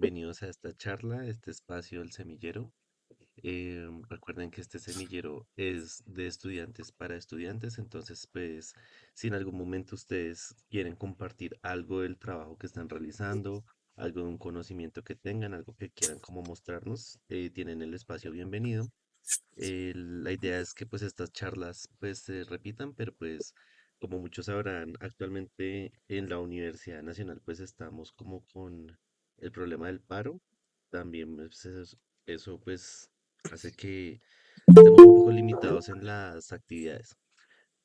bienvenidos a esta charla, este espacio del semillero. Recuerden que este semillero es de estudiantes para estudiantes, entonces pues si en algún momento ustedes quieren compartir algo del trabajo que están realizando, algo de un conocimiento que tengan, algo que quieran como mostrarnos, tienen el espacio bienvenido. La idea es que pues estas charlas pues se repitan, pero pues como muchos sabrán, actualmente en la Universidad Nacional pues estamos como con el problema del paro. También pues, eso pues hace que estemos un poco limitados en las actividades.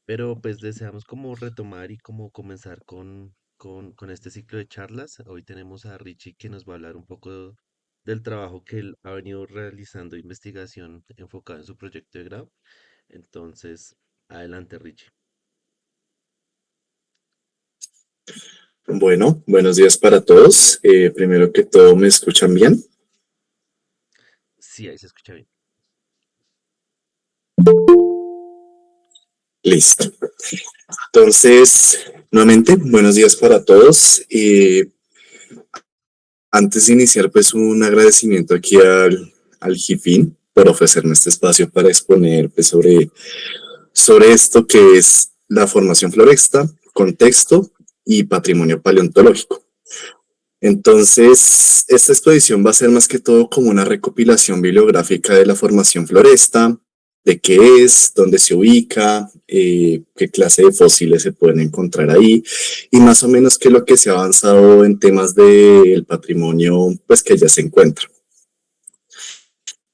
Pero pues deseamos como retomar y como comenzar con este ciclo de charlas. Hoy tenemos a Richie que nos va a hablar un poco del trabajo que él ha venido realizando, investigación enfocada en su proyecto de grado. Entonces, adelante, Richie. Bueno, buenos días para todos. Primero que todo, ¿me escuchan bien? Sí, ahí se escucha bien. Listo. Entonces, nuevamente, buenos días para todos. Antes de iniciar, pues un agradecimiento aquí al JIFIN por ofrecerme este espacio para exponer pues, sobre esto que es la formación floresta, contexto y patrimonio paleontológico. Entonces, esta exposición va a ser más que todo como una recopilación bibliográfica de la formación floresta, de qué es, dónde se ubica, qué clase de fósiles se pueden encontrar ahí y más o menos qué es lo que se ha avanzado en temas del patrimonio pues que ya se encuentra.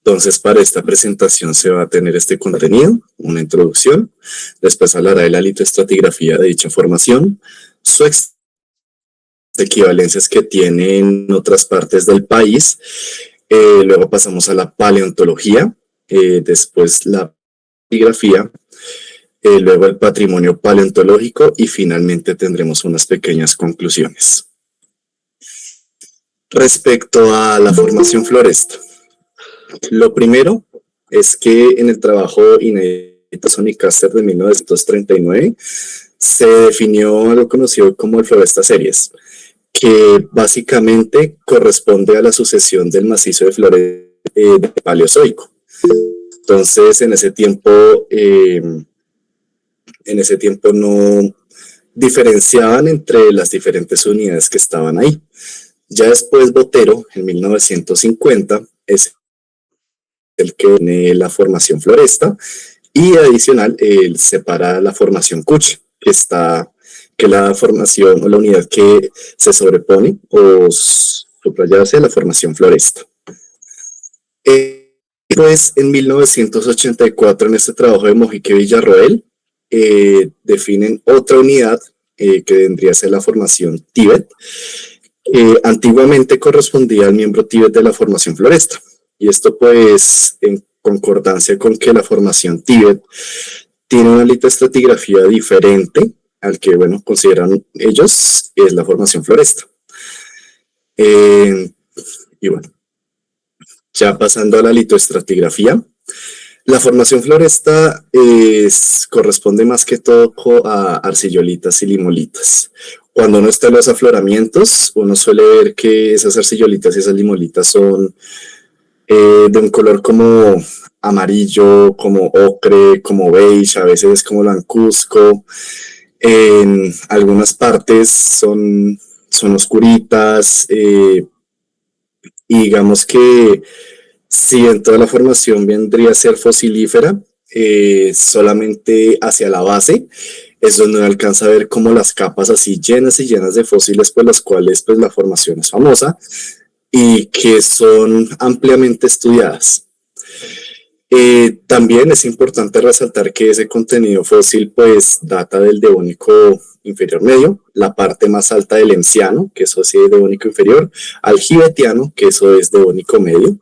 Entonces, para esta presentación se va a tener este contenido, una introducción, después hablará de la litoestratigrafía de dicha formación, su equivalencias que tiene en otras partes del país. Luego pasamos a la paleontología, después la estratigrafía, luego el patrimonio paleontológico y finalmente tendremos unas pequeñas conclusiones. Respecto a la formación floresta, lo primero es que en el trabajo inédito Sonicaster de 1939 se definió algo conocido como el Floresta Series, que básicamente corresponde a la sucesión del macizo de flores de Paleozoico. Entonces, en ese tiempo no diferenciaban entre las diferentes unidades que estaban ahí. Ya después Botero, en 1950, es el que une la formación floresta y adicional, él separa la formación Kuch, que la formación o la unidad que se sobrepone o subraya hacia la formación floresta. Pues en 1984, en este trabajo de Mojique Villarroel, definen otra unidad que vendría a ser la formación Tíbet, que antiguamente correspondía al miembro Tíbet de la formación floresta. Y esto pues en concordancia con que la formación Tíbet tiene una litoestratigrafía diferente al que, bueno, consideran ellos es la formación floresta. Y bueno, ya pasando a la litoestratigrafía, la formación floresta corresponde más que todo a arcillolitas y limolitas. Cuando uno está en los afloramientos, uno suele ver que esas arcillolitas y esas limolitas son de un color como amarillo, como ocre, como beige, a veces como blancuzco. En algunas partes son oscuritas y digamos que si en toda la formación vendría a ser fosilífera, solamente hacia la base es donde uno alcanza a ver como las capas así llenas y llenas de fósiles por las cuales pues la formación es famosa y que son ampliamente estudiadas. También es importante resaltar que ese contenido fósil pues data del Devónico inferior medio, la parte más alta del Enciano, que eso sí es Devónico inferior, al Gibetiano, que eso es Devónico medio.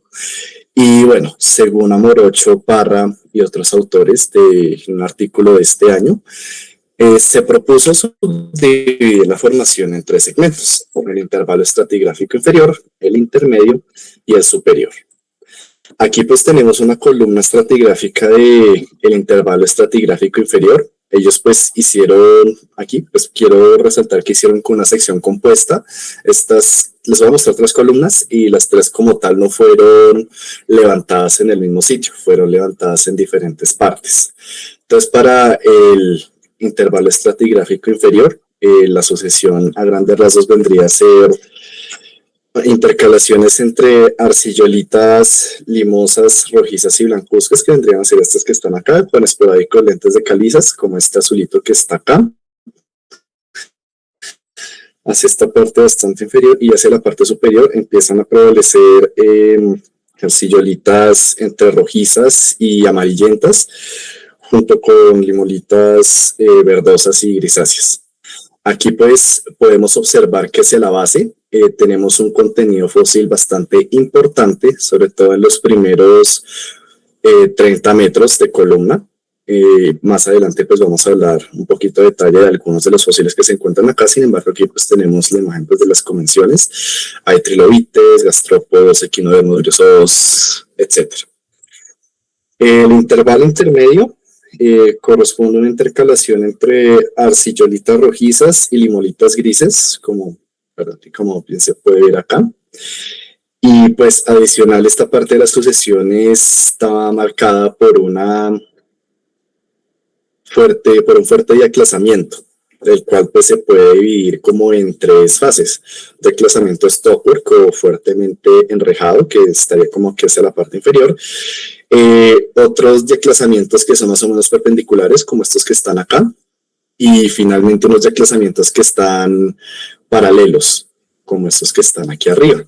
Y bueno, según Amorocho, Parra y otros autores de un artículo de este año, se propuso dividir la formación en tres segmentos, el intervalo estratigráfico inferior, el intermedio y el superior. Aquí pues tenemos una columna estratigráfica del intervalo estratigráfico inferior. Ellos pues hicieron, aquí pues quiero resaltar que hicieron con una sección compuesta. Estas les voy a mostrar tres columnas y las tres como tal no fueron levantadas en el mismo sitio, fueron levantadas en diferentes partes. Entonces, para el intervalo estratigráfico inferior, la sucesión a grandes rasgos vendría a ser intercalaciones entre arcillolitas limosas, rojizas y blancuzcas, que vendrían a ser estas que están acá, con esporádicos lentes de calizas, como este azulito que está acá, hacia esta parte bastante inferior, y hacia la parte superior empiezan a prevalecer arcillolitas entre rojizas y amarillentas, junto con limolitas verdosas y grisáceas. Aquí pues podemos observar que hacia la base tenemos un contenido fósil bastante importante, sobre todo en los primeros 30 metros de columna. Más adelante pues vamos a hablar un poquito de detalle de algunos de los fósiles que se encuentran acá. Sin embargo, aquí pues tenemos la imagen pues, de las convenciones. Hay trilobites, gastrópodos, equinodermos gruesos, etc. El intervalo intermedio corresponde a una intercalación entre arcillolitas rojizas y limolitas grises, como bien se puede ver acá. Y pues adicional, esta parte de la sucesión está marcada por un fuerte diaclasamiento, el cual pues se puede dividir como en tres fases. Declasamiento stockwork o fuertemente enrejado, que estaría como que hacia la parte inferior. Otros declasamientos que son más o menos perpendiculares, como estos que están acá. Y finalmente unos declasamientos que están paralelos, como estos que están aquí arriba.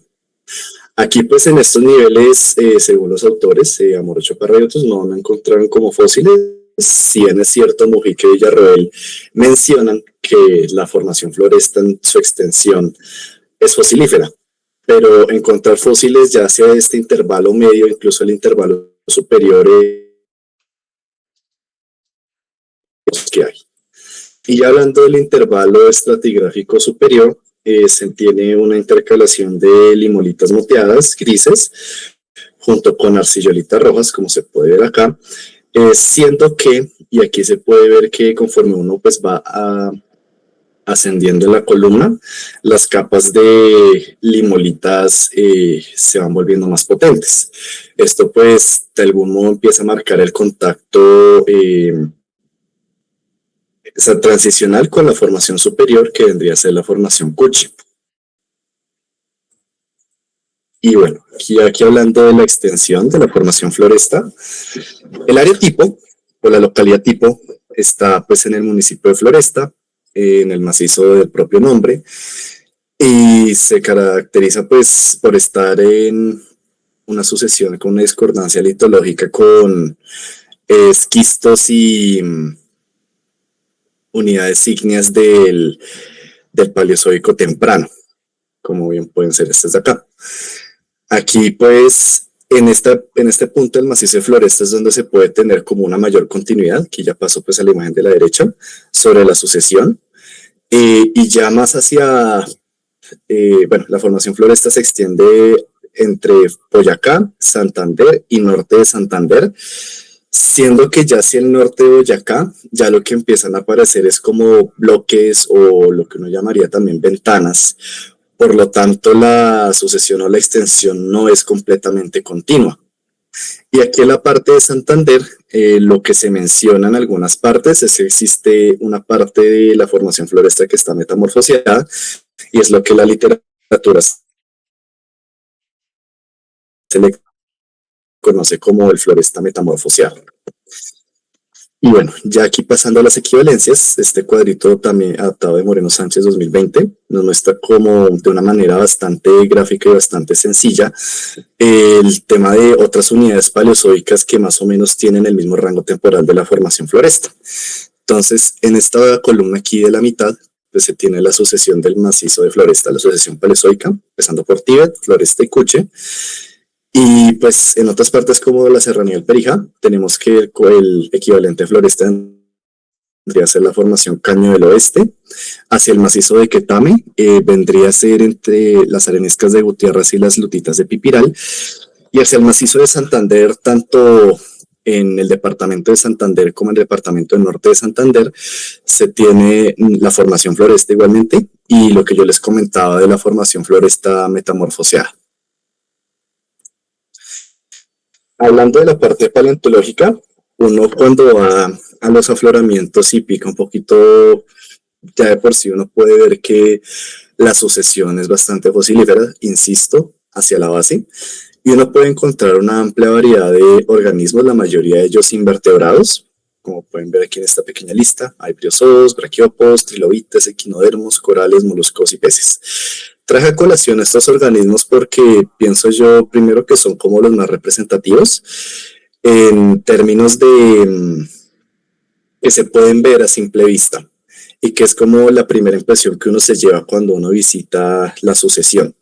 Aquí pues en estos niveles, según los autores, Amorocho Parra y otros, no encontraron como fósiles. Si bien es cierto, Mujica y Villarroel mencionan que la formación floresta en su extensión es fosilífera, pero encontrar fósiles ya sea este intervalo medio, incluso el intervalo superior que hay. Y ya hablando del intervalo estratigráfico superior, se tiene una intercalación de limolitas moteadas grises junto con arcillolitas rojas, como se puede ver acá, siendo que, y aquí se puede ver que conforme uno pues va ascendiendo en la columna, las capas de limolitas se van volviendo más potentes. Esto pues de algún modo empieza a marcar el contacto transicional con la formación superior, que vendría a ser la formación Cuchi. Y bueno, aquí hablando de la extensión de la formación floresta, el área tipo o la localidad tipo está pues en el municipio de Floresta, en el macizo del propio nombre, y se caracteriza pues por estar en una sucesión con una discordancia litológica con esquistos y unidades ígneas del Paleozoico temprano, como bien pueden ser estas de acá. Aquí pues en este punto del macizo de Floresta es donde se puede tener como una mayor continuidad, que ya pasó pues a la imagen de la derecha, sobre la sucesión, y ya más hacia, bueno, la formación Floresta se extiende entre Boyacá, Santander y norte de Santander, siendo que ya hacia el norte de Boyacá, ya lo que empiezan a aparecer es como bloques o lo que uno llamaría también ventanas. Por lo tanto, la sucesión o la extensión no es completamente continua. Y aquí en la parte de Santander, lo que se menciona en algunas partes es que existe una parte de la formación floresta que está metamorfoseada, y es lo que la literatura se le conoce como el floresta metamorfoseado. Y bueno, ya aquí pasando a las equivalencias, este cuadrito también adaptado de Moreno Sánchez 2020 nos muestra como de una manera bastante gráfica y bastante sencilla el tema de otras unidades paleozoicas que más o menos tienen el mismo rango temporal de la formación floresta. Entonces, en esta columna aquí de la mitad, pues se tiene la sucesión del macizo de Floresta, la sucesión paleozoica, empezando por Tíbet, Floresta y Cuche. Y pues en otras partes como la Serranía del Perijá, tenemos que el equivalente de Floresta vendría a ser la formación Caño del Oeste. Hacia el macizo de Quetame vendría a ser entre las areniscas de Gutiérrez y las lutitas de Pipiral. Y hacia el macizo de Santander, tanto en el departamento de Santander como en el departamento del norte de Santander, se tiene la formación Floresta igualmente, y lo que yo les comentaba de la formación floresta metamorfoseada. Hablando de la parte paleontológica, uno cuando va a los afloramientos y pica un poquito, ya de por sí uno puede ver que la sucesión es bastante fosilífera, insisto, hacia la base, y uno puede encontrar una amplia variedad de organismos, la mayoría de ellos invertebrados, como pueden ver aquí en esta pequeña lista. Hay briozoos, braquiópodos, trilobites, equinodermos, corales, moluscos y peces. Traje a colación a estos organismos porque pienso yo primero que son como los más representativos en términos de que se pueden ver a simple vista y que es como la primera impresión que uno se lleva cuando uno visita la sucesión.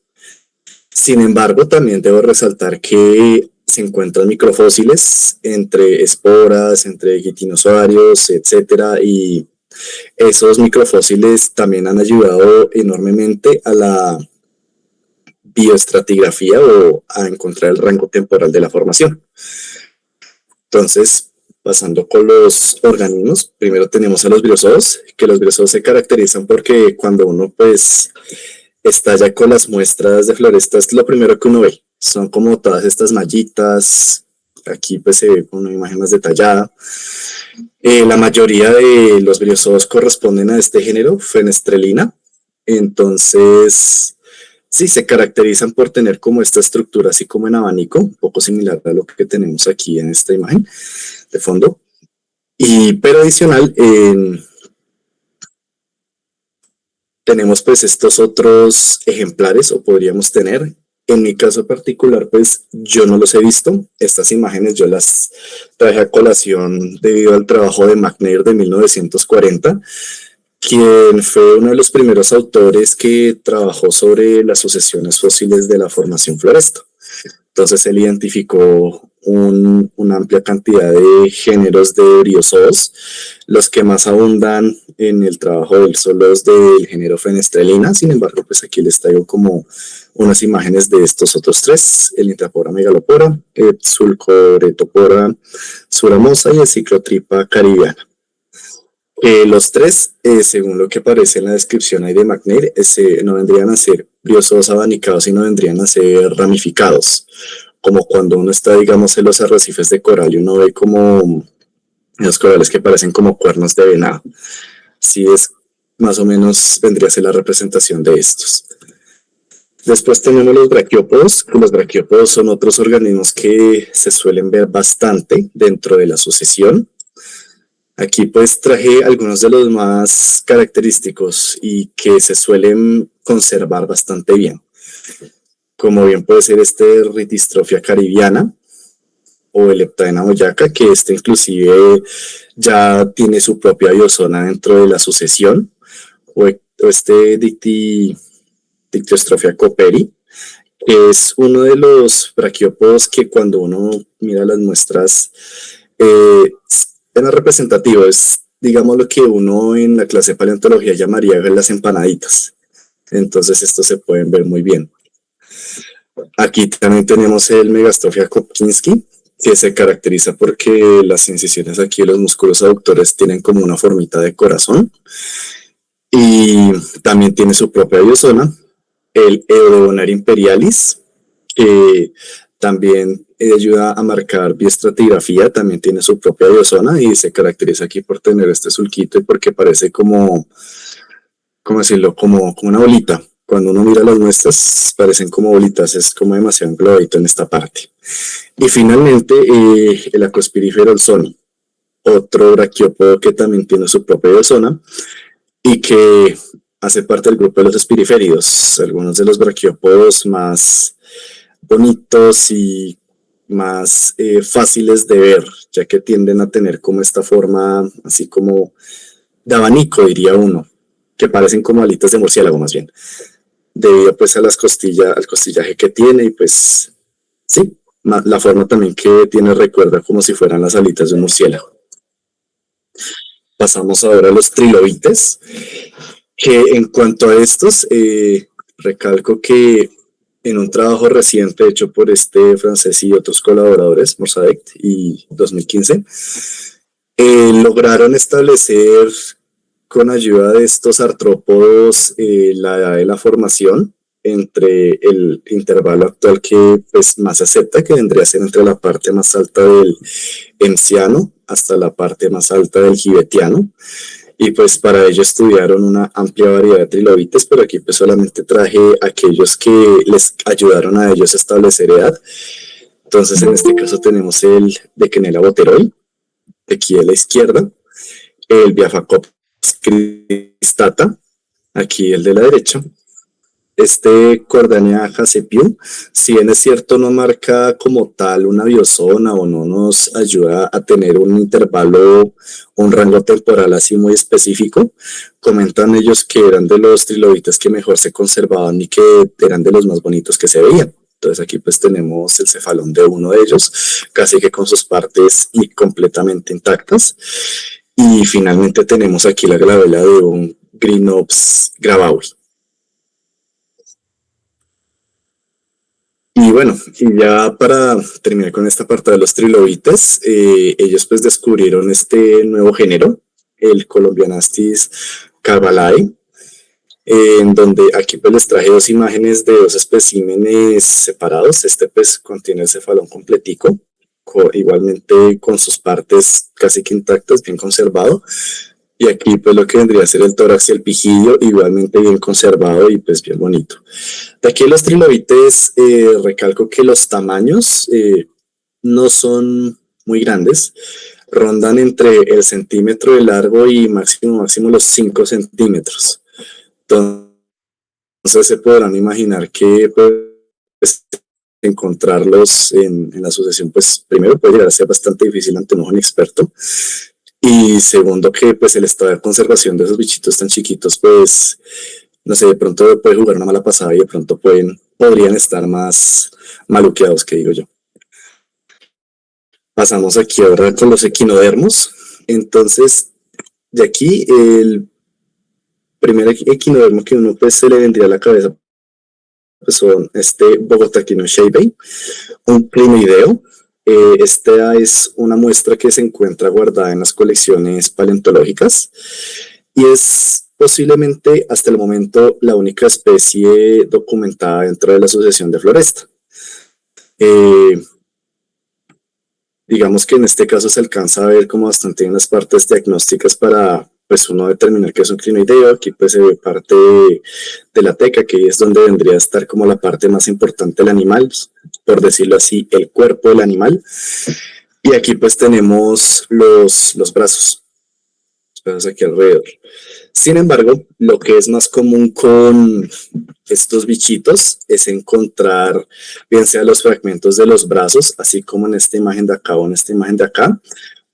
Sin embargo, también debo resaltar que se encuentran microfósiles entre esporas, entre quitinosaurios, etcétera, y esos microfósiles también han ayudado enormemente a la bioestratigrafía o a encontrar el rango temporal de la formación. Entonces, pasando con los organismos, primero tenemos a los briozoos, que los briozoos se caracterizan porque cuando uno pues está ya con las muestras de florestas, lo primero que uno ve son como todas estas mallitas. Aquí pues se ve con una imagen más detallada. La mayoría de los briozoos corresponden a este género, Fenestrelina. Entonces, sí, se caracterizan por tener como esta estructura así como en abanico, un poco similar a lo que tenemos aquí en esta imagen de fondo. Pero adicional, tenemos pues estos otros ejemplares, o podríamos tener. En mi caso particular, pues yo no los he visto. Estas imágenes yo las traje a colación debido al trabajo de McNair de 1940, quien fue uno de los primeros autores que trabajó sobre las sucesiones fósiles de la formación floresta. Entonces él identificó una amplia cantidad de géneros de briozoos. Los que más abundan en el trabajo de él son los del género Fenestrelina. Sin embargo, pues aquí les traigo como unas imágenes de estos otros tres: el Intrapora megalopora, el Sulcoretopora suramosa y el Ciclotripa caribiana. Los tres, según lo que aparece en la descripción ahí de McNair, no vendrían a ser briozoos abanicados, sino vendrían a ser ramificados, como cuando uno está, digamos, en los arrecifes de coral y uno ve como los corales que parecen como cuernos de venado. Sí, es más o menos vendría a ser la representación de estos. Después tenemos los braquiópodos. Los braquiópodos son otros organismos que se suelen ver bastante dentro de la sucesión. Aquí pues traje algunos de los más característicos y que se suelen conservar bastante bien, como bien puede ser este Ritistrofia caribiana o el Heptaena boyaca, que este inclusive ya tiene su propia biozona dentro de la sucesión, o este Dictyostrofia cooperi, que es uno de los braquiópodos que cuando uno mira las muestras es más representativo, es digamos lo que uno en la clase de paleontología llamaría las empanaditas. Entonces estos se pueden ver muy bien. Aquí también tenemos el Megastrophia Kopkinski, que se caracteriza porque las incisiones aquí de los músculos aductores tienen como una formita de corazón, y también tiene su propia biozona. El Eodobonar imperialis, que también ayuda a marcar bioestratigrafía, también tiene su propia biozona y se caracteriza aquí por tener este sulquito y porque parece como, ¿cómo decirlo? Como una bolita. Cuando uno mira las muestras parecen como bolitas, es como demasiado englobadito en esta parte. Y finalmente el Acospirífero olsoni, otro braquiópodo que también tiene su propia biozona y que hace parte del grupo de los espiriféridos, algunos de los braquiópodos más bonitos y más fáciles de ver, ya que tienden a tener como esta forma así como de abanico, diría uno, que parecen como alitas de murciélago más bien, debido pues a las costillas, al costillaje que tiene, y pues sí, la forma también que tiene recuerda como si fueran las alitas de un murciélago. Pasamos ahora a los trilobites, que en cuanto a estos, recalco que en un trabajo reciente hecho por este francés y otros colaboradores, Morsadec y 2015, lograron establecer con ayuda de estos artrópodos la edad de la formación entre el intervalo actual que pues, más se acepta, que vendría a ser entre la parte más alta del Enciano hasta la parte más alta del Gibetiano. Y pues para ello estudiaron una amplia variedad de trilobites, pero aquí pues solamente traje aquellos que les ayudaron a ellos a establecer edad. Entonces en este caso tenemos el de Quenella boteroi, aquí a la izquierda, el Biafacops cristata, aquí el de la derecha, este Cordania jacepiu, si bien es cierto no marca como tal una biozona o no nos ayuda a tener un intervalo, un rango temporal así muy específico, comentan ellos que eran de los trilobites que mejor se conservaban y que eran de los más bonitos que se veían. Entonces aquí pues tenemos el cefalón de uno de ellos, casi que con sus partes y completamente intactas. Y finalmente tenemos aquí la glabela de un Grinops gravaui. Y bueno, y ya para terminar con esta parte de los trilobites, ellos pues descubrieron este nuevo género, el Colombianastis cavalae, en donde aquí pues les traje dos imágenes de dos especímenes separados. Este pues contiene el cefalón completico, igualmente con sus partes casi que intactas, bien conservado. Y aquí pues lo que vendría a ser el tórax y el pigidio, igualmente bien conservado y pues bien bonito. De aquí los trilobites, recalco que los tamaños no son muy grandes, rondan entre el centímetro de largo y máximo los 5 centímetros. Entonces se podrán imaginar que pues, encontrarlos en la sucesión, pues primero puede llegar a ser bastante difícil ante un ojo inexperto. Y segundo, que pues el estado de conservación de esos bichitos tan chiquitos, pues, no sé, de pronto puede jugar una mala pasada y de pronto podrían estar más maluqueados, que digo yo. Pasamos aquí ahora con los equinodermos. Entonces, de aquí, el primer equinodermo que uno pues se le vendría a la cabeza pues, son este Bogotaquino Sheibei, un clinoideo. Esta es una muestra que se encuentra guardada en las colecciones paleontológicas y es posiblemente hasta el momento la única especie documentada dentro de la Asociación de Floresta. Digamos que en este caso se alcanza a ver como bastante en las partes diagnósticas para pues uno determinar que es un crinoideo. Aquí pues se ve parte de la teca, que es donde vendría a estar como la parte más importante del animal, por decirlo así, el cuerpo del animal. Y aquí pues tenemos los brazos aquí alrededor. Sin embargo, lo que es más común con estos bichitos es encontrar bien sea los fragmentos de los brazos, así como en esta imagen de acá o en esta imagen de acá,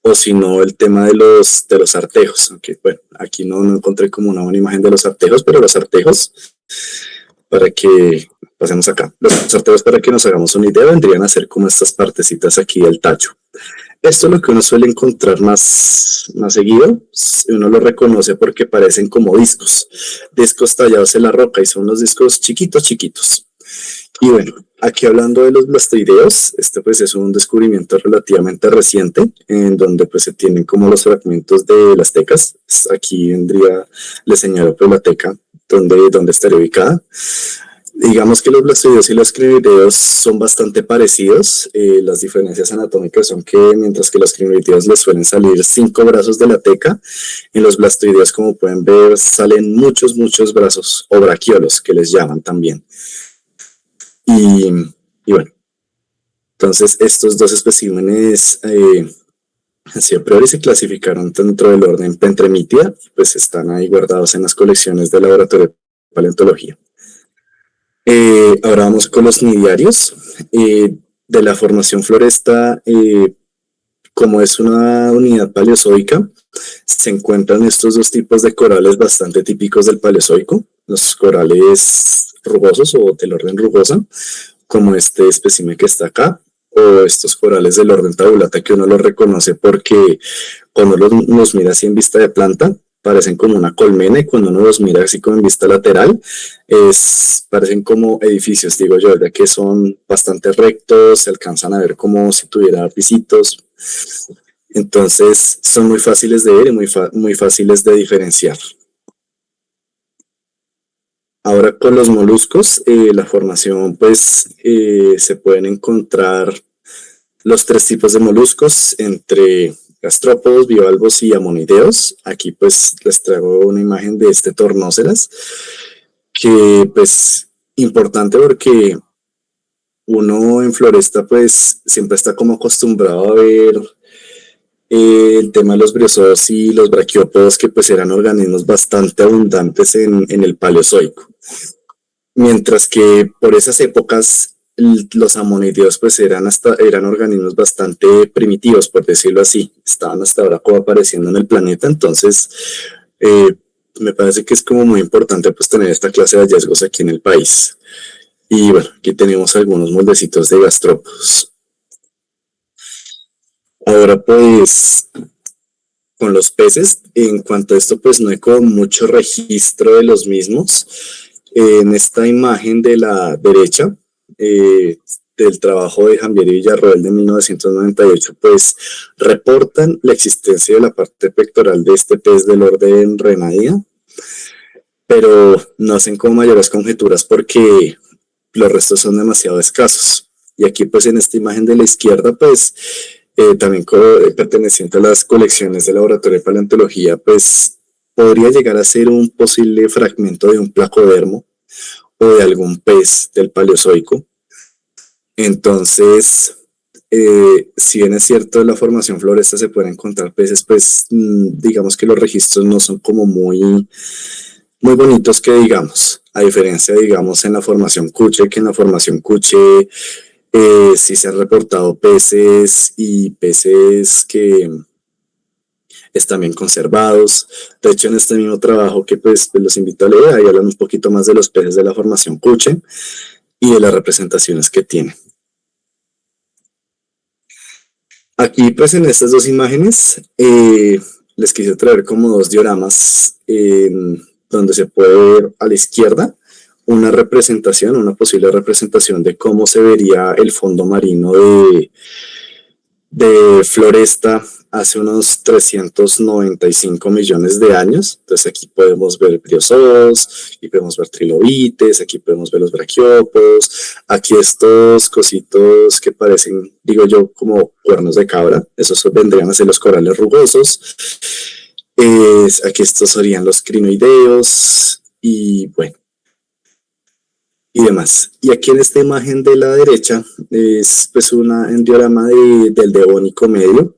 o si no el tema de los artejos. Aunque bueno, aquí no encontré como una buena imagen de los artejos, pero los artejos, para que pasemos acá, los artejos para que nos hagamos una idea vendrían a ser como estas partecitas aquí del tallo. Esto es lo que uno suele encontrar más seguido. Uno lo reconoce porque parecen como discos tallados en la roca y son los discos chiquitos. Y bueno, aquí hablando de los blastoideos, este pues es un descubrimiento relativamente reciente en donde pues se tienen como los fragmentos de las tecas. Aquí les señalo pues la teca donde estaría ubicada. Digamos que los blastoideos y los crinoideos son bastante parecidos. Las diferencias anatómicas son que mientras que los crinoideos les suelen salir 5 brazos de la teca, en los blastoideos, como pueden ver, salen muchos brazos o braquiolos, que les llaman también. Y bueno, entonces estos dos especímenes así a priori se clasificaron dentro del orden Pentremithia, pues están ahí guardados en las colecciones del Laboratorio de Paleontología. Ahora vamos con los cnidiarios. De la formación floresta, como es una unidad paleozoica, se encuentran estos dos tipos de corales bastante típicos del Paleozoico, los corales rugosos o del orden rugosa, como este espécimen que está acá, o estos corales del orden tabulata que uno los reconoce porque cuando los mira así en vista de planta, parecen como una colmena, y cuando uno los mira así como en vista lateral, parecen como edificios, digo yo, ya que son bastante rectos, se alcanzan a ver como si tuviera pisitos. Entonces son muy fáciles de ver y muy fáciles de diferenciar. Ahora con los moluscos, la formación, pues se pueden encontrar los tres tipos de moluscos entre gastrópodos, bivalvos y amonideos. Aquí pues les traigo una imagen de este tornóceras, que pues importante porque uno en Floresta pues siempre está como acostumbrado a ver el tema de los briozoos y los braquiópodos, que pues eran organismos bastante abundantes en el Paleozoico. Mientras que por esas épocas los amonideos pues eran organismos bastante primitivos, por decirlo así. Estaban hasta ahora como apareciendo en el planeta, entonces eh, me parece que es como muy importante pues tener esta clase de hallazgos aquí en el país. Y bueno, aquí tenemos algunos moldecitos de gastrópodos. Ahora pues con los peces, en cuanto a esto pues no hay como mucho registro de los mismos. En esta imagen de la derecha, del trabajo de Jambier y Villarroel de 1998, pues reportan la existencia de la parte pectoral de este pez del orden Renadia, pero no hacen como mayores conjeturas porque los restos son demasiado escasos. Y aquí pues en esta imagen de la izquierda, pues también perteneciente a las colecciones del Laboratorio de Paleontología, pues podría llegar a ser un posible fragmento de un placodermo o de algún pez del Paleozoico. Entonces, si bien es cierto en la formación floresta se pueden encontrar peces, pues digamos que los registros no son como muy bonitos que digamos, a diferencia digamos en la formación Cuche, que en la formación Cuche sí se han reportado peces y peces que están bien conservados. De hecho, en este mismo trabajo que pues los invito a leer, ahí hablan un poquito más de los peces de la formación Cuche y de las representaciones que tienen. Aquí pues en estas dos imágenes les quise traer como dos dioramas donde se puede ver a la izquierda una posible representación de cómo se vería el fondo marino de Floresta hace unos 395 millones de años. Entonces aquí podemos ver briozoos, aquí podemos ver trilobites, aquí podemos ver los braquiópodos, aquí estos cositos que parecen, digo yo, como cuernos de cabra, esos vendrían a ser los corales rugosos. Aquí estos serían los crinoideos y bueno, y demás. Y aquí en esta imagen de la derecha es pues un diorama del Devónico medio.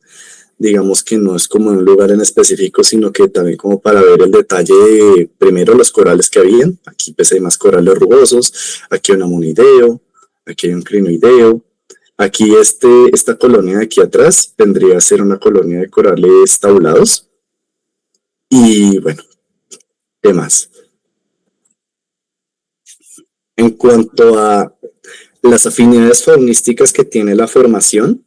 Digamos que no es como en un lugar en específico, sino que también como para ver el detalle de primero los corales que habían. Aquí pues hay más corales rugosos, aquí hay un amonideo, aquí hay un crinoideo. Aquí esta colonia de aquí atrás vendría a ser una colonia de corales tabulados. Y bueno, ¿qué más? En cuanto a las afinidades faunísticas que tiene la formación,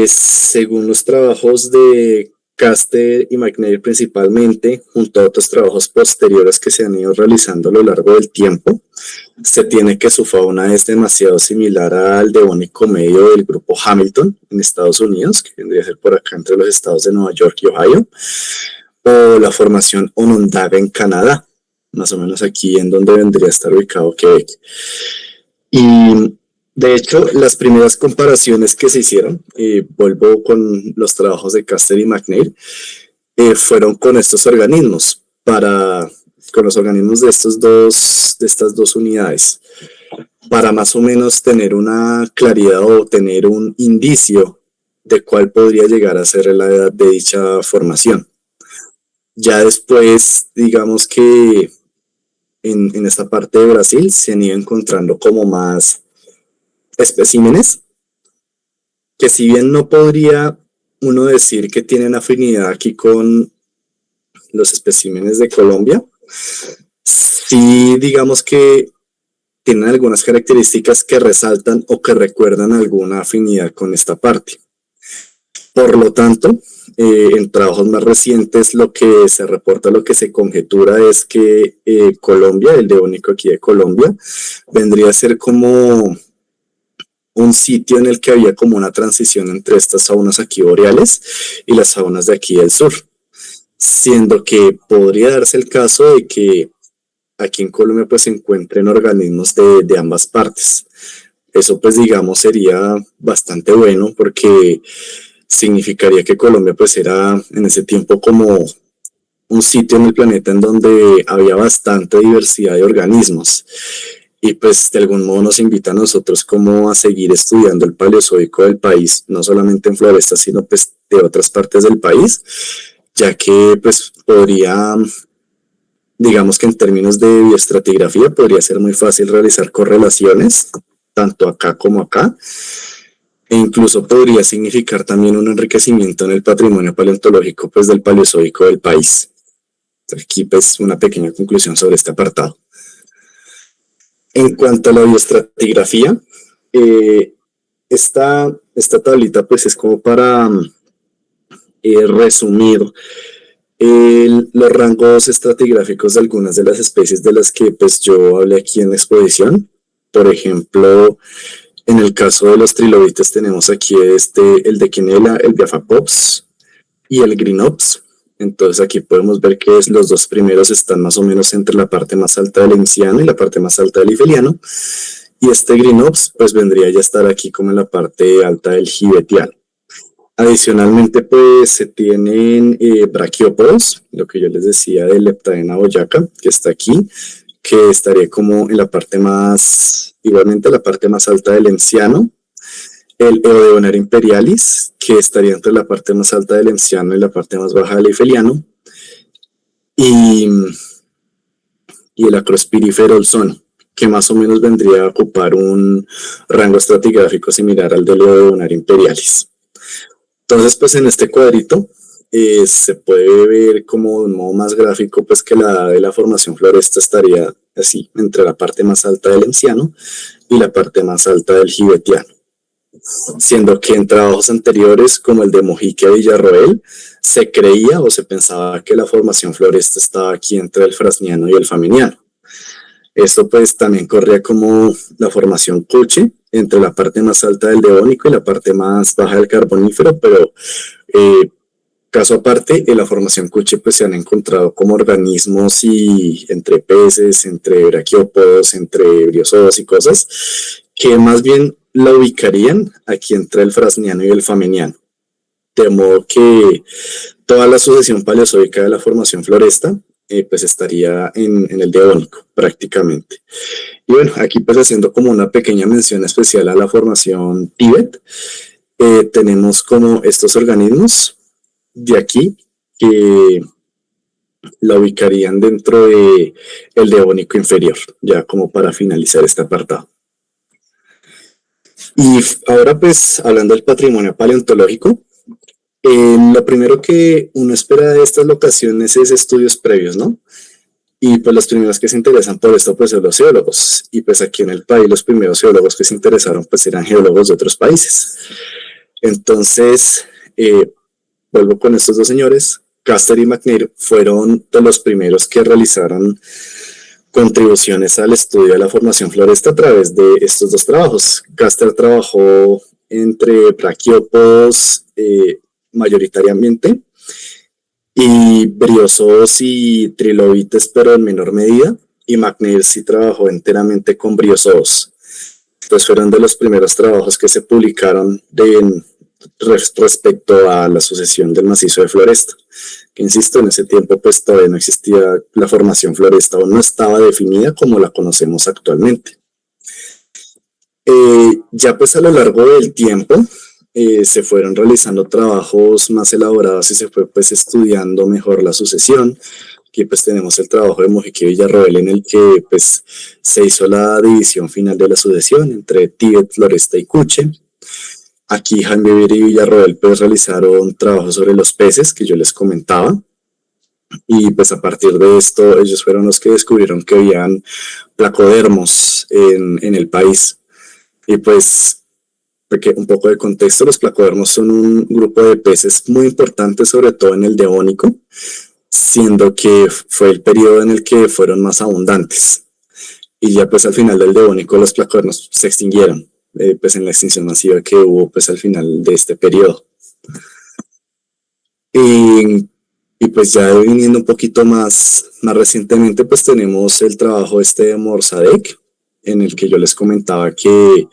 según los trabajos de Caster y McNair principalmente, junto a otros trabajos posteriores que se han ido realizando a lo largo del tiempo, se tiene que su fauna es demasiado similar al devónico medio del grupo Hamilton en Estados Unidos, que vendría a ser por acá entre los estados de Nueva York y Ohio, o la formación Onondaga en Canadá, más o menos aquí en donde vendría a estar ubicado Quebec. Y de hecho, las primeras comparaciones que se hicieron, vuelvo con los trabajos de Caster y McNair, fueron con estos organismos, con los organismos de estas dos unidades, para más o menos tener una claridad o tener un indicio de cuál podría llegar a ser la edad de dicha formación. Ya después, digamos que en esta parte de Brasil se han ido encontrando como más especímenes que si bien no podría uno decir que tienen afinidad aquí con los especímenes de Colombia, sí digamos que tienen algunas características que resaltan o que recuerdan alguna afinidad con esta parte. Por lo tanto, en trabajos más recientes lo que se reporta, lo que se conjetura es que Colombia, el devónico aquí de Colombia, vendría a ser como un sitio en el que había como una transición entre estas saunas aquí boreales y las saunas de aquí del sur, siendo que podría darse el caso de que aquí en Colombia pues se encuentren organismos de ambas partes. Eso pues digamos sería bastante bueno porque significaría que Colombia pues era en ese tiempo como un sitio en el planeta en donde había bastante diversidad de organismos y pues de algún modo nos invita a nosotros como a seguir estudiando el paleozoico del país, no solamente en Floresta, sino pues de otras partes del país, ya que pues podría, digamos que en términos de bioestratigrafía podría ser muy fácil realizar correlaciones, tanto acá como acá, e incluso podría significar también un enriquecimiento en el patrimonio paleontológico pues del paleozoico del país. Aquí pues una pequeña conclusión sobre este apartado. En cuanto a la bioestratigrafía, eh, esta tablita pues es como para resumir los rangos estratigráficos de algunas de las especies de las que pues yo hablé aquí en la exposición. Por ejemplo, en el caso de los trilobites tenemos aquí el de Quinella, el Biafacops y el Grinops. Entonces aquí podemos ver que los dos primeros están más o menos entre la parte más alta del enciano y la parte más alta del ifeliano. Y este Grinops pues vendría ya a estar aquí como en la parte alta del gibetiano. Adicionalmente, pues se tienen braquiópodos, lo que yo les decía del Leptaena boyaca, que está aquí, que estaría como en la parte más, igualmente la parte más alta del enciano. El Eodeonar imperialis, que estaría entre la parte más alta del enciano y la parte más baja del ifeliano. Y, y el Acrospiriferolson, que más o menos vendría a ocupar un rango estratigráfico similar al del Eodeonar imperialis. Entonces, pues en este cuadrito se puede ver como de un modo más gráfico, pues que la edad de la formación floresta estaría así, entre la parte más alta del enciano y la parte más alta del gibetiano. Siendo que en trabajos anteriores, como el de Mojica y Villarroel, se creía o se pensaba que la formación floresta estaba aquí entre el Frasniano y el Faminiano. Esto pues también corría como la formación Cuche, entre la parte más alta del Devónico y la parte más baja del Carbonífero, pero caso aparte, en la formación Cuche pues se han encontrado como organismos y entre peces, entre braquiópodos, entre briozoos y cosas, que más bien la ubicarían aquí entre el Frasniano y el Faminiano. De modo que toda la sucesión paleozoica de la formación floresta pues estaría en el Devónico prácticamente. Y bueno, aquí pues haciendo como una pequeña mención especial a la formación Tíbet, tenemos como estos organismos de aquí que la ubicarían dentro de el Devónico inferior, ya como para finalizar este apartado. Y ahora pues hablando del patrimonio paleontológico, lo primero que uno espera de estas locaciones es estudios previos, ¿no? Y pues los primeros que se interesan por esto pues son los geólogos. Y pues aquí en el país los primeros geólogos que se interesaron pues eran geólogos de otros países. Entonces, vuelvo con estos dos señores, Caster y McNair fueron de los primeros que realizaron contribuciones al estudio de la formación floresta a través de estos dos trabajos. Caster trabajó entre braquiópodos mayoritariamente y briozoos y trilobites, pero en menor medida, y McNair sí trabajó enteramente con briozoos. Pues fueron de los primeros trabajos que se publicaron respecto a la sucesión del macizo de Floresta, que insisto, en ese tiempo pues todavía no existía la formación Floresta o no estaba definida como la conocemos actualmente. Ya pues a lo largo del tiempo se fueron realizando trabajos más elaborados y se fue pues estudiando mejor la sucesión. Aquí pues tenemos el trabajo de Mojica y Villarroel en el que pues se hizo la división final de la sucesión entre Tíbet, Floresta y Cuche. Aquí Jaime Viera y Villarroel pues realizaron trabajos sobre los peces que yo les comentaba. Y pues a partir de esto ellos fueron los que descubrieron que habían placodermos en el país. Y pues porque un poco de contexto, los placodermos son un grupo de peces muy importante, sobre todo en el Devónico, siendo que fue el periodo en el que fueron más abundantes. Y ya pues al final del Devónico los placodermos se extinguieron. pues en la extinción masiva que hubo pues al final de este periodo. Y, y pues ya viniendo un poquito más recientemente, pues tenemos el trabajo este de Morsadec, en el que yo les comentaba que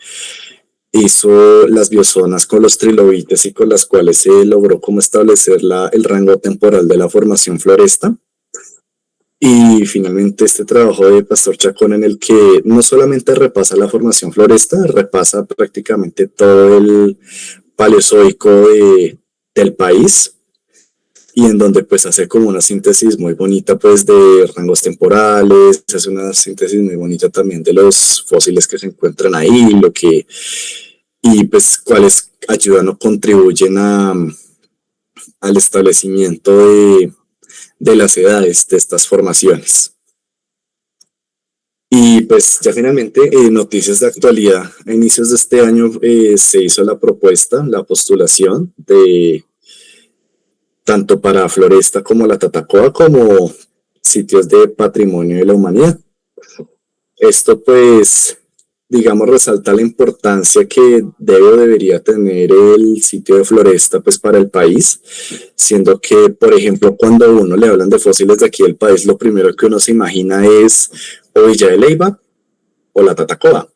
hizo las biozonas con los trilobites y con las cuales se logró como establecer el rango temporal de la formación floresta. Y finalmente este trabajo de Pastor Chacón en el que no solamente repasa la formación floresta, repasa prácticamente todo el paleozoico del país y en donde pues hace como una síntesis muy bonita pues de rangos temporales, hace una síntesis muy bonita también de los fósiles que se encuentran ahí, y pues cuáles ayudan o contribuyen al establecimiento de las edades de estas formaciones. Y pues ya finalmente, noticias de actualidad. A inicios de este año se hizo la propuesta, la postulación de tanto para Floresta como la Tatacoa como sitios de patrimonio de la humanidad. Esto pues, digamos, resalta la importancia que debe o debería tener el sitio de Floresta pues para el país, siendo que, por ejemplo, cuando a uno le hablan de fósiles de aquí del país, lo primero que uno se imagina es o Villa de Leyva o la Tatacoa,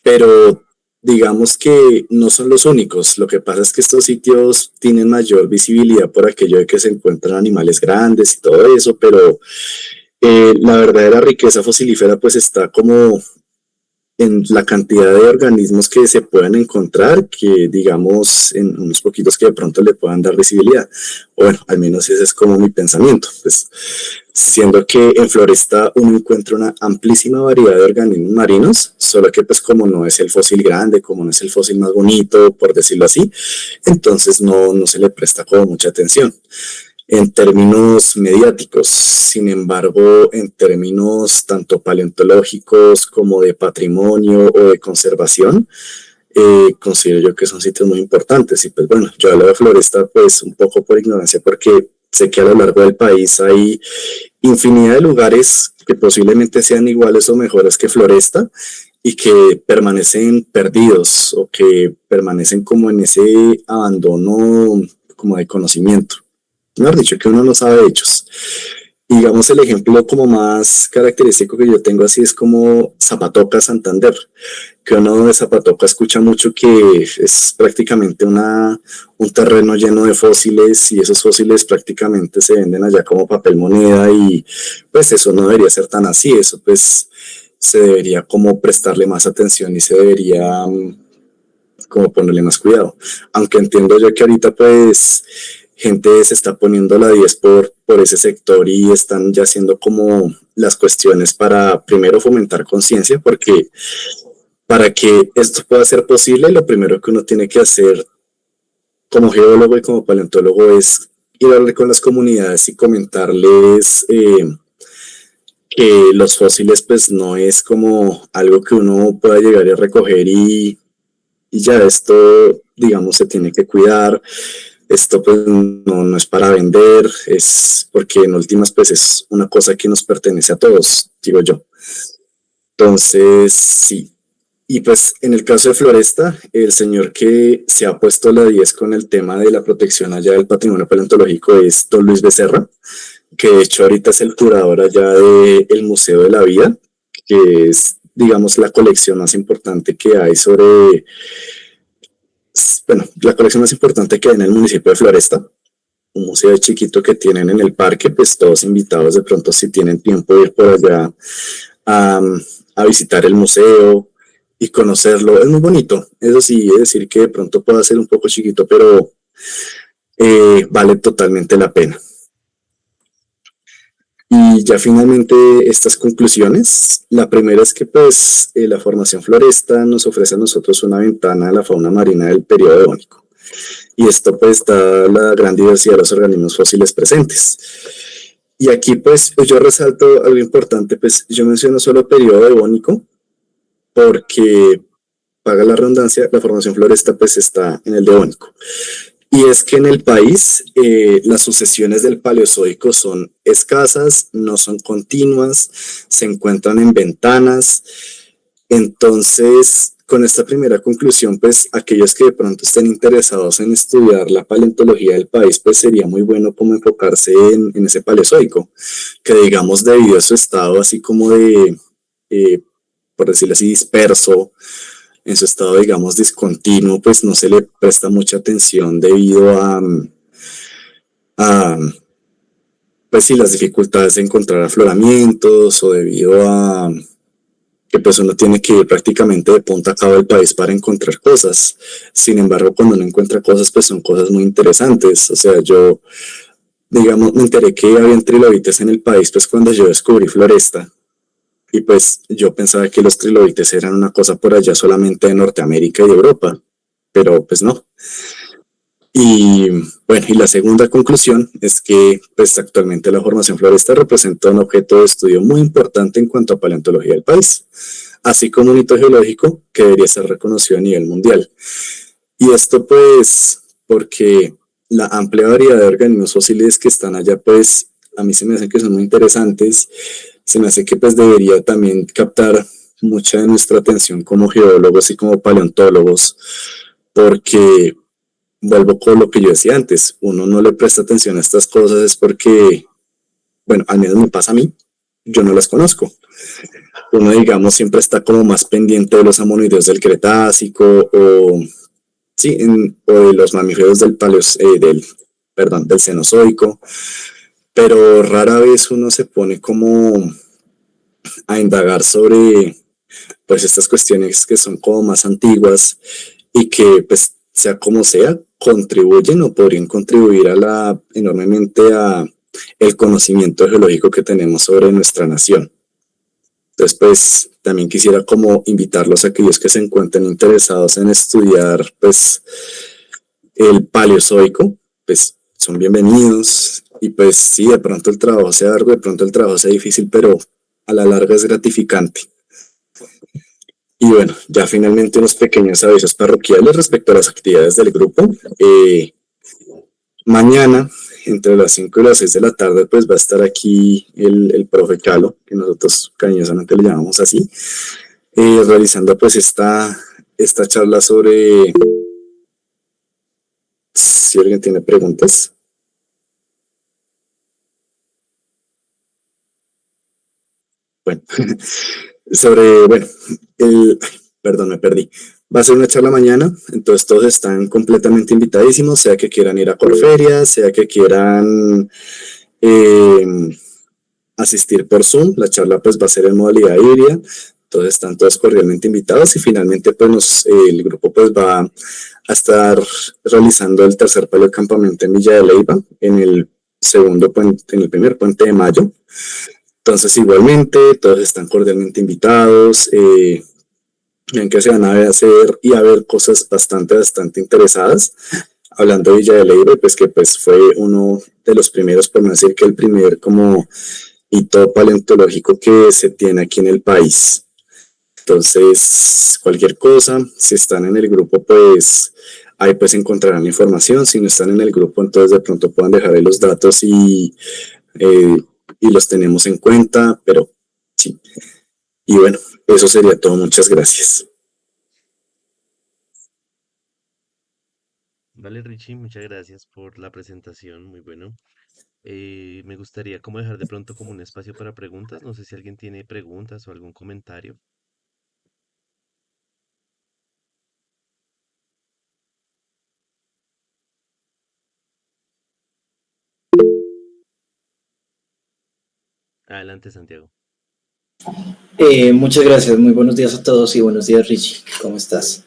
pero digamos que no son los únicos. Lo que pasa es que estos sitios tienen mayor visibilidad por aquello de que se encuentran animales grandes y todo eso, pero la verdadera riqueza fosilífera pues está como en la cantidad de organismos que se pueden encontrar, que digamos en unos poquitos que de pronto le puedan dar visibilidad. O bueno, al menos ese es como mi pensamiento. Pues, siendo que en Floresta uno encuentra una amplísima variedad de organismos marinos, solo que pues como no es el fósil grande, como no es el fósil más bonito, por decirlo así, entonces no se le presta como mucha atención en términos mediáticos. Sin embargo, en términos tanto paleontológicos como de patrimonio o de conservación, considero yo que son sitios muy importantes. Y pues bueno, yo hablo de Floresta pues un poco por ignorancia porque sé que a lo largo del país hay infinidad de lugares que posiblemente sean iguales o mejores que Floresta y que permanecen perdidos o que permanecen como en ese abandono como de conocimiento. Mejor dicho, que uno no sabe de hechos. Digamos, el ejemplo como más característico que yo tengo así es como Zapatoca, Santander, que uno de Zapatoca escucha mucho que es prácticamente un terreno lleno de fósiles y esos fósiles prácticamente se venden allá como papel moneda y pues eso no debería ser tan así, eso pues se debería como prestarle más atención y se debería como ponerle más cuidado. Aunque entiendo yo que ahorita pues gente se está poniendo la 10 por ese sector y están ya haciendo como las cuestiones para primero fomentar conciencia, porque para que esto pueda ser posible, lo primero que uno tiene que hacer como geólogo y como paleontólogo es ir a hablar con las comunidades y comentarles que los fósiles pues no es como algo que uno pueda llegar a recoger y ya esto, digamos, se tiene que cuidar. Esto pues no es para vender, es porque en últimas pues es una cosa que nos pertenece a todos, digo yo. Entonces, sí. Y pues en el caso de Floresta, el señor que se ha puesto la 10 con el tema de la protección allá del patrimonio paleontológico es don Luis Becerra, que de hecho ahorita es el curador allá del Museo de la Vida, que es, digamos, la colección más importante que hay sobre, bueno, la colección más importante que hay en el municipio de Floresta, un museo chiquito que tienen en el parque, pues todos invitados de pronto si tienen tiempo de ir por allá a, a visitar el museo y conocerlo. Es muy bonito, eso sí, es decir que de pronto pueda ser un poco chiquito, pero vale totalmente la pena. Y ya finalmente estas conclusiones, la primera es que pues la formación floresta nos ofrece a nosotros una ventana a la fauna marina del periodo devónico. Y esto pues da la gran diversidad de los organismos fósiles presentes. Y aquí pues yo resalto algo importante, pues yo menciono solo periodo devónico porque, paga la redundancia, la formación floresta pues está en el devónico. Y es que en el país las sucesiones del Paleozoico son escasas, no son continuas, se encuentran en ventanas. Entonces, con esta primera conclusión, pues aquellos que de pronto estén interesados en estudiar la paleontología del país, pues sería muy bueno como enfocarse en ese paleozoico, que digamos debido a su estado así como eh, por decirlo así, disperso, en su estado digamos discontinuo, pues no se le presta mucha atención debido a pues sí, las dificultades de encontrar afloramientos o debido a que pues uno tiene que ir prácticamente de punta a cabo del país para encontrar cosas. Sin embargo, cuando uno encuentra cosas, pues son cosas muy interesantes. O sea, yo, digamos, me enteré que había trilobites en el país, pues cuando yo descubrí Floresta. Y pues yo pensaba que los trilobites eran una cosa por allá solamente de Norteamérica y de Europa, pero pues no. Y bueno, y la segunda conclusión es que pues actualmente la formación floresta representa un objeto de estudio muy importante en cuanto a paleontología del país, así como un hito geológico que debería ser reconocido a nivel mundial. Y esto pues porque la amplia variedad de organismos fósiles que están allá pues a mí se me hace que son muy interesantes, se me hace que pues debería también captar mucha de nuestra atención como geólogos y como paleontólogos, porque vuelvo con lo que yo decía antes, uno no le presta atención a estas cosas es porque, bueno, al menos me pasa a mí, yo no las conozco. Uno, digamos, siempre está como más pendiente de los amonideos del Cretácico o, sí, o de los mamíferos del Cenozoico, pero rara vez uno se pone como a indagar sobre pues estas cuestiones que son como más antiguas y que pues sea como sea, contribuyen o podrían contribuir enormemente a el conocimiento geológico que tenemos sobre nuestra nación. Entonces, pues también quisiera como invitarlos a aquellos que se encuentren interesados en estudiar pues el paleozoico, pues son bienvenidos y pues sí, de pronto el trabajo sea largo, de pronto el trabajo sea difícil, pero a la larga es gratificante. Y bueno, ya finalmente unos pequeños avisos parroquiales respecto a las actividades del grupo. Mañana, entre las 5 y las 6 de la tarde, pues va a estar aquí el profe Calo, que nosotros cariñosamente le llamamos así, realizando pues esta charla sobre, si alguien tiene preguntas. Bueno, bueno, perdón, me perdí. Va a ser una charla mañana, entonces todos están completamente invitadísimos, sea que quieran ir a Corferia, sea que quieran eh, asistir por Zoom. La charla pues va a ser en modalidad híbrida, entonces están todos cordialmente invitados y finalmente pues el grupo pues va a estar realizando el tercer paleocampamento en Villa de Leyva, en el en el primer puente de mayo. Entonces, igualmente, todos están cordialmente invitados. Ven que se van a hacer y a ver cosas bastante interesadas. Hablando de Villa de Leyva, pues que pues fue uno de los primeros, por no decir que el primer como hito paleontológico que se tiene aquí en el país. Entonces, cualquier cosa, si están en el grupo, pues ahí pues encontrarán la información. Si no están en el grupo, entonces de pronto puedan dejar ahí los datos y los tenemos en cuenta, pero sí. Y bueno, eso sería todo. Muchas gracias. Vale, Richie, muchas gracias por la presentación, muy bueno. Me gustaría como dejar de pronto como un espacio para preguntas. No sé si alguien tiene preguntas o algún comentario. Adelante, Santiago. Muchas gracias, muy buenos días a todos y buenos días Richie, ¿cómo estás?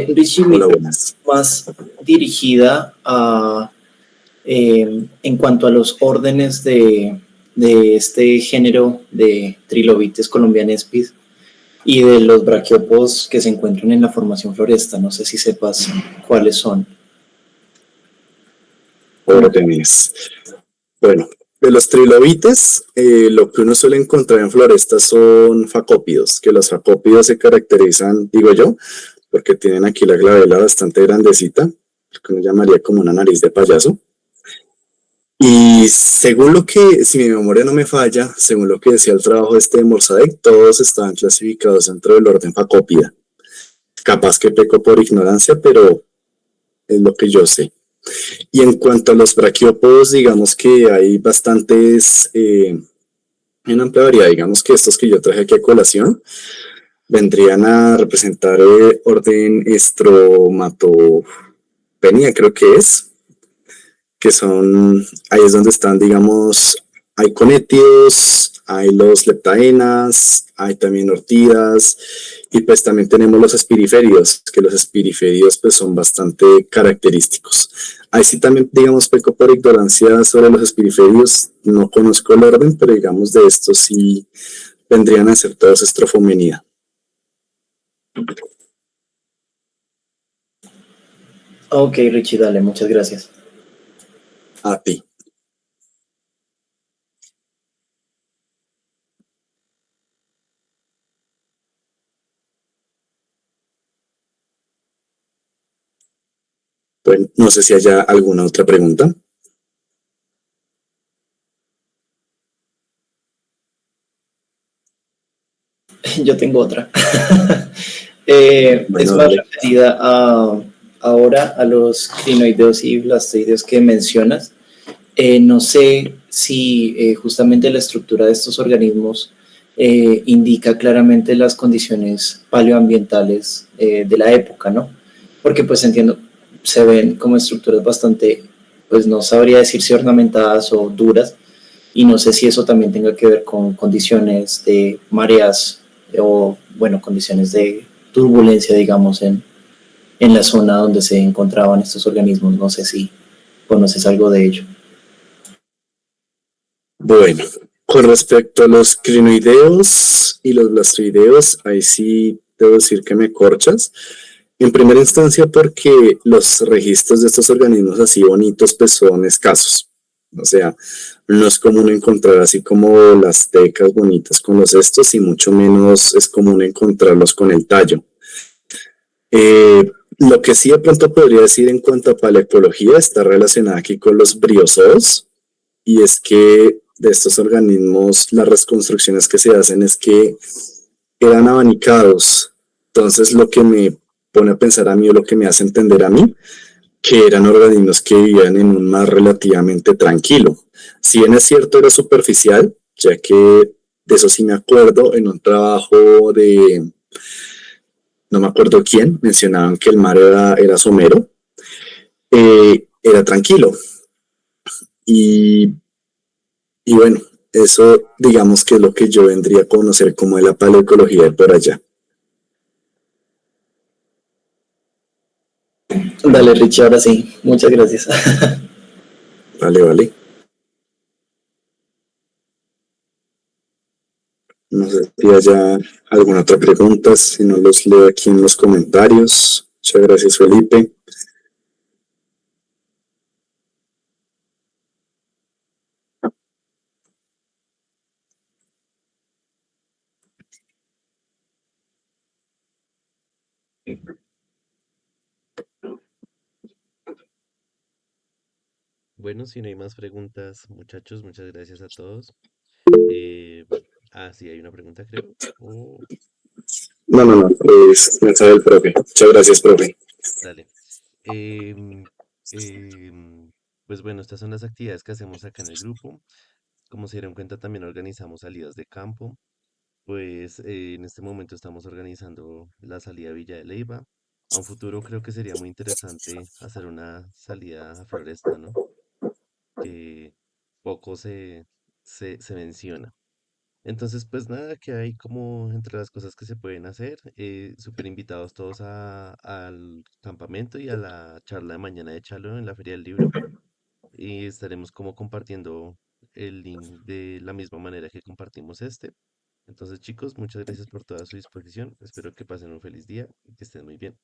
Richie, mi Hola, pregunta buenas. es más dirigida en cuanto a los órdenes de este género de trilobites colombianespis y de los braquiópodos que se encuentran en la formación floresta. No sé si sepas cuáles son. Órdenes. Bueno, de los trilobites, lo que uno suele encontrar en florestas son facópidos, que los facópidos se caracterizan, digo yo, porque tienen aquí la glabela bastante grandecita, lo que uno llamaría como una nariz de payaso. Y según lo que, si mi memoria no me falla, según lo que decía el trabajo de Morsadek, todos estaban clasificados dentro del orden Facópida. Capaz que peco por ignorancia, pero es lo que yo sé. Y en cuanto a los braquiópodos, digamos que hay bastantes, en amplia variedad. Digamos que estos que yo traje aquí a colación vendrían a representar orden Stromatopenia, creo que son, ahí es donde están, digamos, hay conétidos, hay los leptaenas, hay también ortidas, y pues también tenemos los espiriféridos, que los espiriféridos pues son bastante característicos. Ahí sí también, digamos, peco por ignorancia sobre los espiriféridos, no conozco el orden, pero digamos de estos sí vendrían a ser todos estrofomenida. Ok, Richie, dale, muchas gracias. A ti. Bueno, no sé si haya alguna otra pregunta. Yo tengo otra. Es Bueno, más dale. referida a ahora a los crinoideos y blastoideos que mencionas. No sé si justamente la estructura de estos organismos indica claramente las condiciones paleoambientales de la época, ¿no? Porque pues entiendo, se ven como estructuras bastante, pues no sabría decir si ornamentadas o duras, y no sé si eso también tenga que ver con condiciones de mareas o, bueno, condiciones de turbulencia, digamos, en la zona donde se encontraban estos organismos. No sé si conoces algo de ello. Bueno, con respecto a los crinoideos y los blastoideos, ahí sí debo decir que me corchas. En primera instancia porque los registros de estos organismos así bonitos pues son escasos. O sea, no es común encontrar así como las tecas bonitas con los estos y mucho menos es común encontrarlos con el tallo. Lo que sí de pronto podría decir en cuanto a paleoecología está relacionada aquí con los briozoos, y es que de estos organismos las reconstrucciones que se hacen es que eran abanicados. Entonces lo que me pone a pensar a mí o lo que me hace entender a mí, que eran organismos que vivían en un mar relativamente tranquilo. Si bien es cierto, era superficial, ya que de eso sí me acuerdo en un trabajo de, no me acuerdo quién, mencionaban que el mar era somero, era tranquilo. Y Y bueno, eso digamos que es lo que yo vendría a conocer como de la paleoecología de por allá. Dale, Richie, ahora sí. Muchas gracias. Vale, vale. No sé si haya alguna otra pregunta, si no los leo aquí en los comentarios. Muchas gracias, Felipe. Bueno, si no hay más preguntas, muchachos, muchas gracias a todos. Eh, sí, hay una pregunta, creo. No, no, no, es mensaje del profe. Muchas gracias, profe. Dale. Em, pues bueno, estas son las actividades que hacemos acá en el grupo. Como se dieron cuenta, también organizamos salidas de campo. Pues en este momento estamos organizando la salida a Villa de Leyva. A un futuro creo que sería muy interesante hacer una salida a Floresta, ¿no? Que poco se menciona. Entonces, pues nada, que hay como entre las cosas que se pueden hacer, súper invitados todos al campamento y a la charla de mañana de Chalo en la Feria del Libro. Y estaremos como compartiendo el link de la misma manera que compartimos este. Entonces, chicos, muchas gracias por toda su disposición. Espero que pasen un feliz día y que estén muy bien.